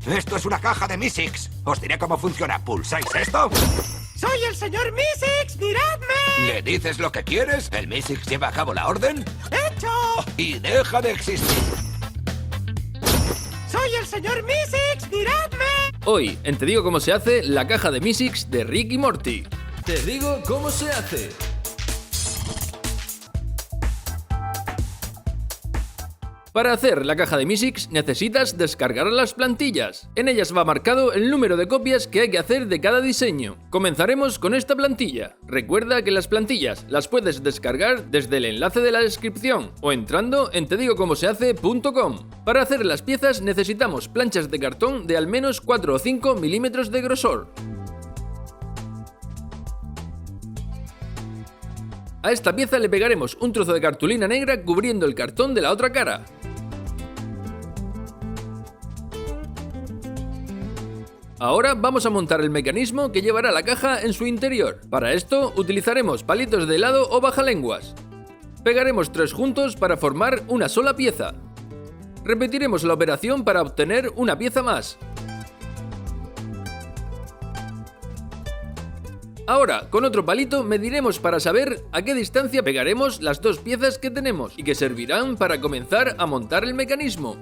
Esto es una caja de Mysics. Os diré cómo funciona. ¿Pulsáis esto? ¡Soy el señor Mysics! ¡Miradme! ¿Le dices lo que quieres? ¿El Mysics lleva a cabo la orden? ¡Hecho! Y deja de existir. ¡Soy el señor Mysics! ¡Miradme! Hoy, en Te digo cómo se hace, la caja de Mysics de Rick y Morty. Te digo cómo se hace. Para hacer la caja de Mysics necesitas descargar las plantillas. En ellas va marcado el número de copias que hay que hacer de cada diseño. Comenzaremos con esta plantilla. Recuerda que las plantillas las puedes descargar desde el enlace de la descripción o entrando en tedigocomosehace.com. Para hacer las piezas necesitamos planchas de cartón de al menos 4 o 5 milímetros de grosor. A esta pieza le pegaremos un trozo de cartulina negra cubriendo el cartón de la otra cara. Ahora vamos a montar el mecanismo que llevará la caja en su interior. Para esto utilizaremos palitos de helado o bajalenguas. Pegaremos 3 juntos para formar una sola pieza. Repetiremos la operación para obtener una pieza más. Ahora, con otro palito mediremos para saber a qué distancia pegaremos las 2 piezas que tenemos y que servirán para comenzar a montar el mecanismo.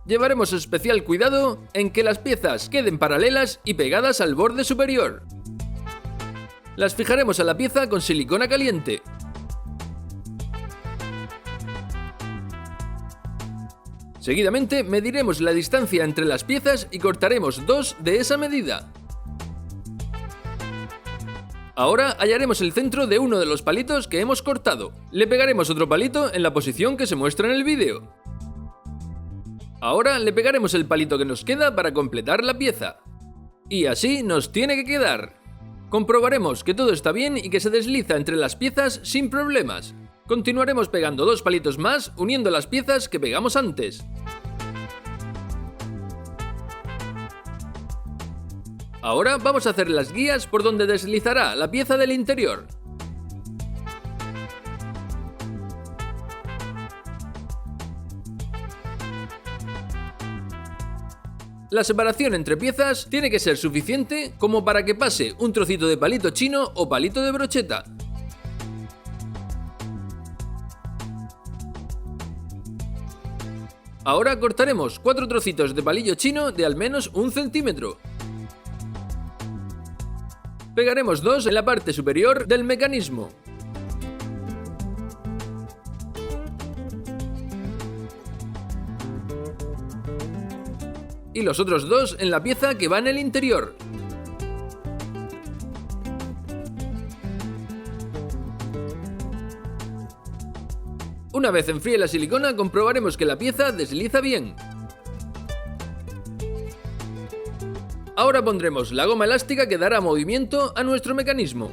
Llevaremos especial cuidado en que las piezas queden paralelas y pegadas al borde superior. Las fijaremos a la pieza con silicona caliente. Seguidamente mediremos la distancia entre las piezas y cortaremos 2 de esa medida. Ahora hallaremos el centro de uno de los palitos que hemos cortado. Le pegaremos otro palito en la posición que se muestra en el vídeo. Ahora le pegaremos el palito que nos queda para completar la pieza. Y así nos tiene que quedar. Comprobaremos que todo está bien y que se desliza entre las piezas sin problemas. Continuaremos pegando 2 palitos más uniendo las piezas que pegamos antes. Ahora vamos a hacer las guías por donde deslizará la pieza del interior. La separación entre piezas tiene que ser suficiente como para que pase un trocito de palito chino o palito de brocheta. Ahora cortaremos 4 trocitos de palillo chino de al menos 1 centímetro. Pegaremos 2 en la parte superior del mecanismo. Y los otros 2 en la pieza que va en el interior. Una vez enfríe la silicona, comprobaremos que la pieza desliza bien. Ahora pondremos la goma elástica que dará movimiento a nuestro mecanismo.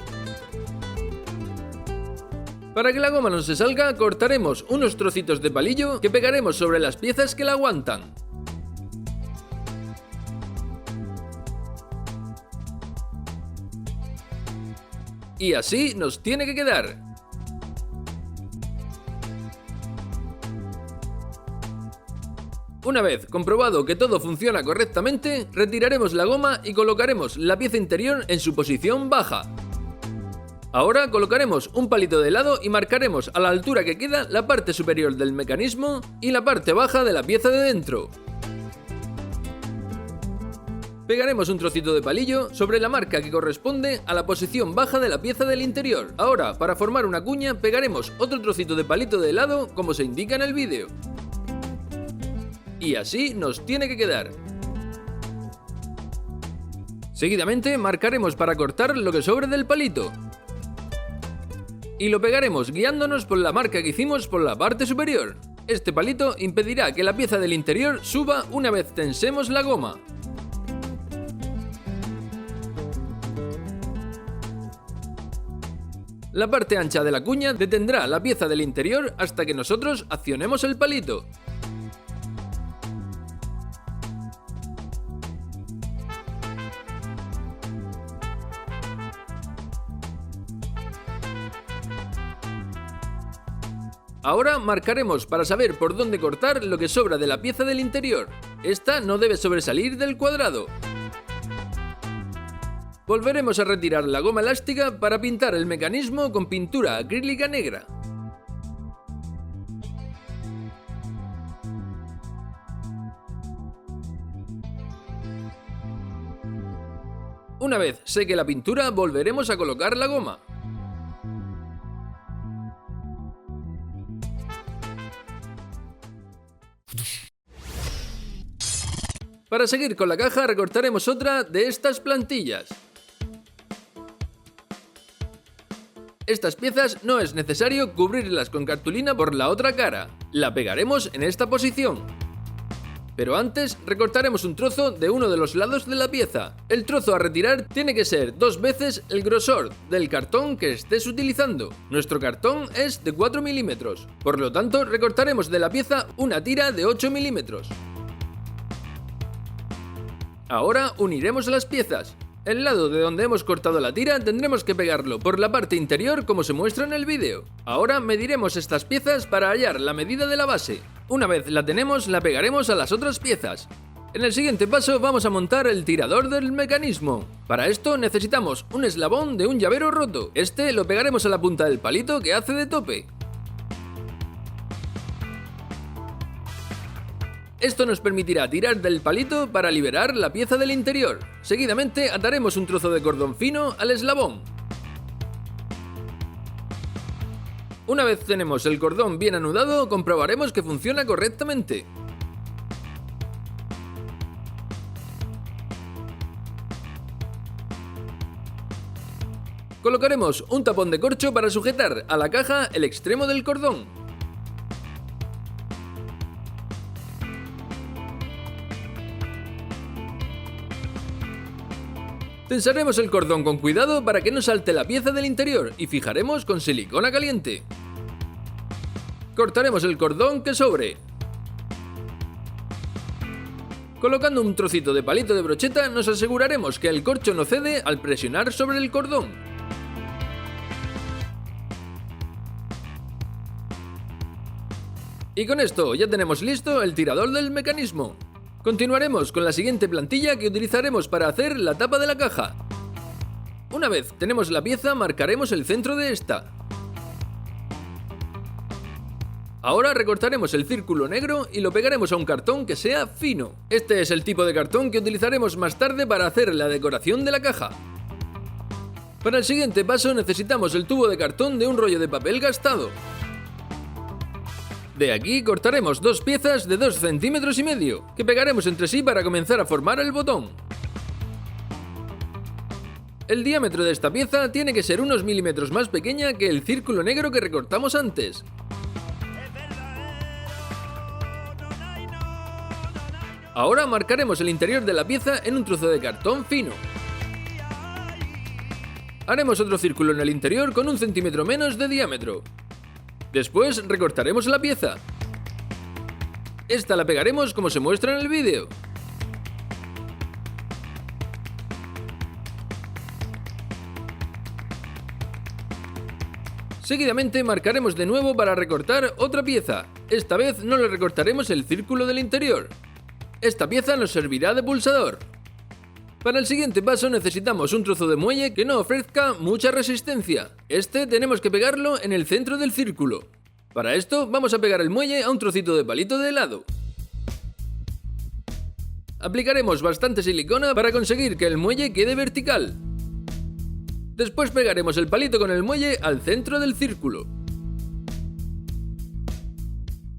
Para que la goma no se salga, cortaremos unos trocitos de palillo que pegaremos sobre las piezas que la aguantan. Y así nos tiene que quedar. Una vez comprobado que todo funciona correctamente, retiraremos la goma y colocaremos la pieza interior en su posición baja. Ahora colocaremos un palito de helado y marcaremos a la altura que queda la parte superior del mecanismo y la parte baja de la pieza de dentro. Pegaremos un trocito de palillo sobre la marca que corresponde a la posición baja de la pieza del interior. Ahora, para formar una cuña, pegaremos otro trocito de palito de helado como se indica en el vídeo. Y así nos tiene que quedar. Seguidamente marcaremos para cortar lo que sobre del palito. Y lo pegaremos guiándonos por la marca que hicimos por la parte superior. Este palito impedirá que la pieza del interior suba una vez tensemos la goma. La parte ancha de la cuña detendrá la pieza del interior hasta que nosotros accionemos el palito. Ahora marcaremos para saber por dónde cortar lo que sobra de la pieza del interior. Esta no debe sobresalir del cuadrado. Volveremos a retirar la goma elástica para pintar el mecanismo con pintura acrílica negra. Una vez seque la pintura, volveremos a colocar la goma. Para seguir con la caja, recortaremos otra de estas plantillas. Estas piezas no es necesario cubrirlas con cartulina por la otra cara, la pegaremos en esta posición. Pero antes recortaremos un trozo de uno de los lados de la pieza. El trozo a retirar tiene que ser 2 veces el grosor del cartón que estés utilizando. Nuestro cartón es de 4 milímetros, por lo tanto recortaremos de la pieza una tira de 8 milímetros. Ahora uniremos las piezas. El lado de donde hemos cortado la tira tendremos que pegarlo por la parte interior como se muestra en el vídeo. Ahora mediremos estas piezas para hallar la medida de la base. Una vez la tenemos, la pegaremos a las otras piezas. En el siguiente paso vamos a montar el tirador del mecanismo. Para esto necesitamos un eslabón de un llavero roto. Este lo pegaremos a la punta del palito que hace de tope. Esto nos permitirá tirar del palito para liberar la pieza del interior. Seguidamente ataremos un trozo de cordón fino al eslabón. Una vez tenemos el cordón bien anudado, comprobaremos que funciona correctamente. Colocaremos un tapón de corcho para sujetar a la caja el extremo del cordón. Tensaremos el cordón con cuidado para que no salte la pieza del interior y fijaremos con silicona caliente. Cortaremos el cordón que sobre. Colocando un trocito de palito de brocheta nos aseguraremos que el corcho no cede al presionar sobre el cordón. Y con esto ya tenemos listo el tirador del mecanismo. Continuaremos con la siguiente plantilla que utilizaremos para hacer la tapa de la caja. Una vez tenemos la pieza, marcaremos el centro de esta. Ahora recortaremos el círculo negro y lo pegaremos a un cartón que sea fino. Este es el tipo de cartón que utilizaremos más tarde para hacer la decoración de la caja. Para el siguiente paso necesitamos el tubo de cartón de un rollo de papel gastado. De aquí cortaremos 2 piezas de 2,5 centímetros que pegaremos entre sí para comenzar a formar el botón. El diámetro de esta pieza tiene que ser unos milímetros más pequeña que el círculo negro que recortamos antes. Ahora marcaremos el interior de la pieza en un trozo de cartón fino. Haremos otro círculo en el interior con 1 centímetro menos de diámetro. Después recortaremos la pieza. Esta la pegaremos como se muestra en el vídeo. Seguidamente marcaremos de nuevo para recortar otra pieza. Esta vez no le recortaremos el círculo del interior. Esta pieza nos servirá de pulsador. Para el siguiente paso necesitamos un trozo de muelle que no ofrezca mucha resistencia. Este tenemos que pegarlo en el centro del círculo. Para esto vamos a pegar el muelle a un trocito de palito de helado. Aplicaremos bastante silicona para conseguir que el muelle quede vertical. Después pegaremos el palito con el muelle al centro del círculo.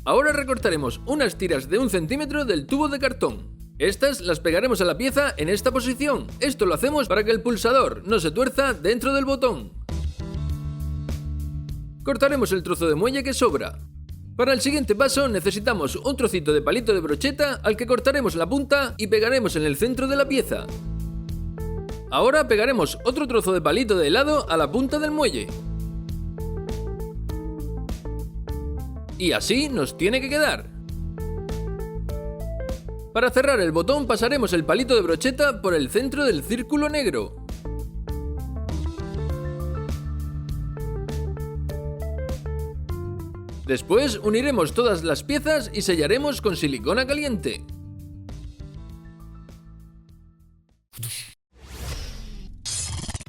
Ahora recortaremos unas tiras de 1 centímetro del tubo de cartón. Estas las pegaremos a la pieza en esta posición. Esto lo hacemos para que el pulsador no se tuerza dentro del botón. Cortaremos el trozo de muelle que sobra. Para el siguiente paso necesitamos un trocito de palito de brocheta al que cortaremos la punta y pegaremos en el centro de la pieza. Ahora pegaremos otro trozo de palito de helado a la punta del muelle. Y así nos tiene que quedar. Para cerrar el botón pasaremos el palito de brocheta por el centro del círculo negro. Después uniremos todas las piezas y sellaremos con silicona caliente.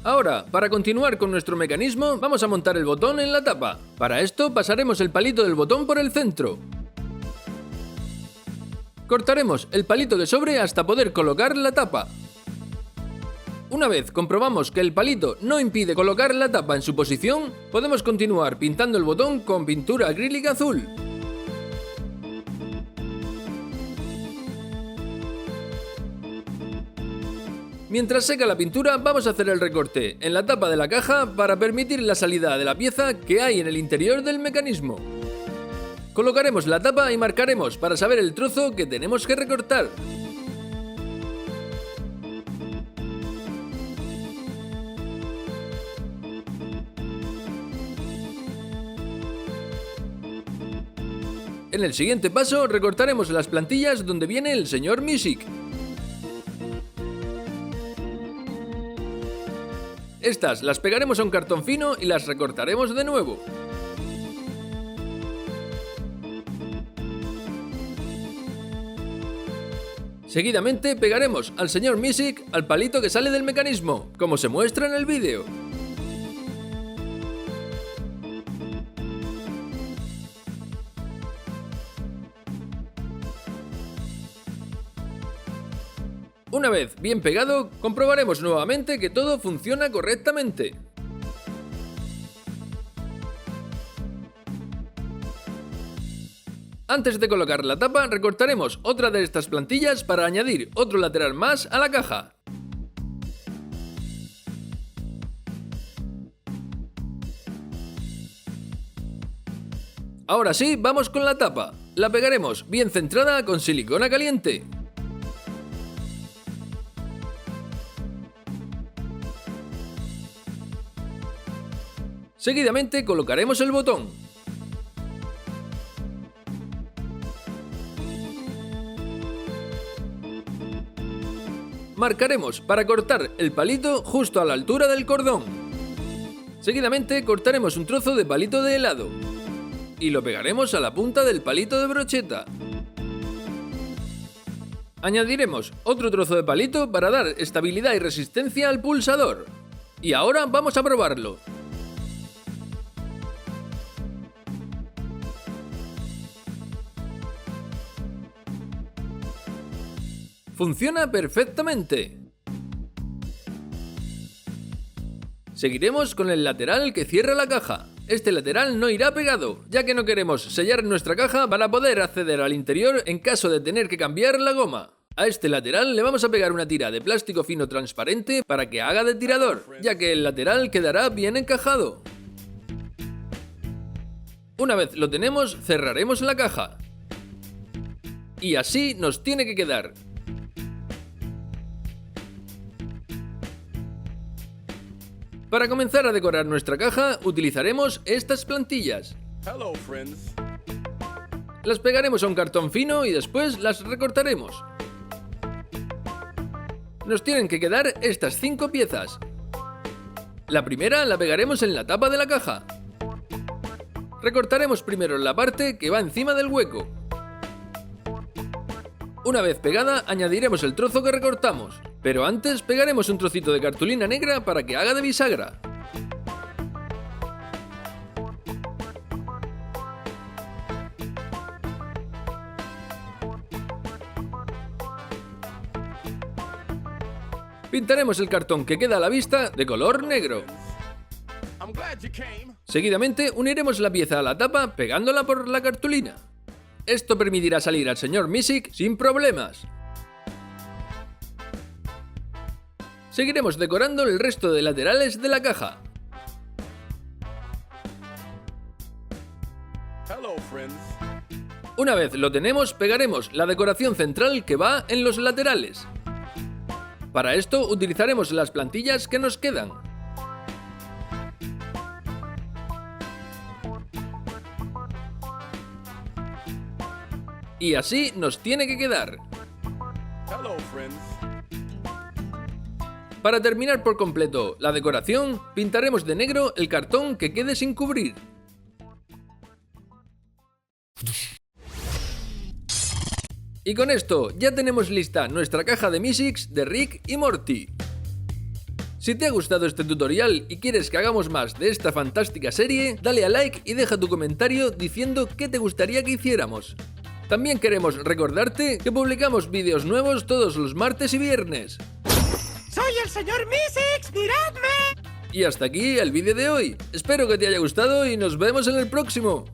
Ahora, para continuar con nuestro mecanismo, vamos a montar el botón en la tapa. Para esto pasaremos el palito del botón por el centro. Cortaremos el palito de sobre hasta poder colocar la tapa. Una vez comprobamos que el palito no impide colocar la tapa en su posición, podemos continuar pintando el botón con pintura acrílica azul. Mientras seca la pintura, vamos a hacer el recorte en la tapa de la caja para permitir la salida de la pieza que hay en el interior del mecanismo. Colocaremos la tapa y marcaremos para saber el trozo que tenemos que recortar. En el siguiente paso recortaremos las plantillas donde viene el señor Music. Estas las pegaremos a un cartón fino y las recortaremos de nuevo. Seguidamente pegaremos al señor Music al palito que sale del mecanismo, como se muestra en el vídeo. Una vez bien pegado, comprobaremos nuevamente que todo funciona correctamente. Antes de colocar la tapa, recortaremos otra de estas plantillas para añadir otro lateral más a la caja. Ahora sí, vamos con la tapa. La pegaremos bien centrada con silicona caliente. Seguidamente colocaremos el botón. Marcaremos para cortar el palito justo a la altura del cordón. Seguidamente cortaremos un trozo de palito de helado y lo pegaremos a la punta del palito de brocheta. Añadiremos otro trozo de palito para dar estabilidad y resistencia al pulsador. Y ahora vamos a probarlo. Funciona perfectamente. Seguiremos con el lateral que cierra la caja. Este lateral no irá pegado, ya que no queremos sellar nuestra caja para poder acceder al interior en caso de tener que cambiar la goma. A este lateral le vamos a pegar una tira de plástico fino transparente para que haga de tirador, ya que el lateral quedará bien encajado. Una vez lo tenemos, cerraremos la caja. Y así nos tiene que quedar. Para comenzar a decorar nuestra caja, utilizaremos estas plantillas. Las pegaremos a un cartón fino y después las recortaremos. Nos tienen que quedar estas 5 piezas. La primera la pegaremos en la tapa de la caja. Recortaremos primero la parte que va encima del hueco. Una vez pegada, añadiremos el trozo que recortamos, pero antes pegaremos un trocito de cartulina negra para que haga de bisagra. Pintaremos el cartón que queda a la vista de color negro. Seguidamente uniremos la pieza a la tapa pegándola por la cartulina. Esto permitirá salir al señor Music sin problemas. Seguiremos decorando el resto de laterales de la caja. Una vez lo tenemos, pegaremos la decoración central que va en los laterales. Para esto utilizaremos las plantillas que nos quedan. Y así nos tiene que quedar. Para terminar por completo la decoración, pintaremos de negro el cartón que quede sin cubrir. Y con esto ya tenemos lista nuestra caja de Mysics de Rick y Morty. Si te ha gustado este tutorial y quieres que hagamos más de esta fantástica serie, dale a like y deja tu comentario diciendo qué te gustaría que hiciéramos. También queremos recordarte que publicamos vídeos nuevos todos los martes y viernes. ¡Soy el señor Mysics! ¡Miradme! Y hasta aquí el vídeo de hoy. Espero que te haya gustado y nos vemos en el próximo.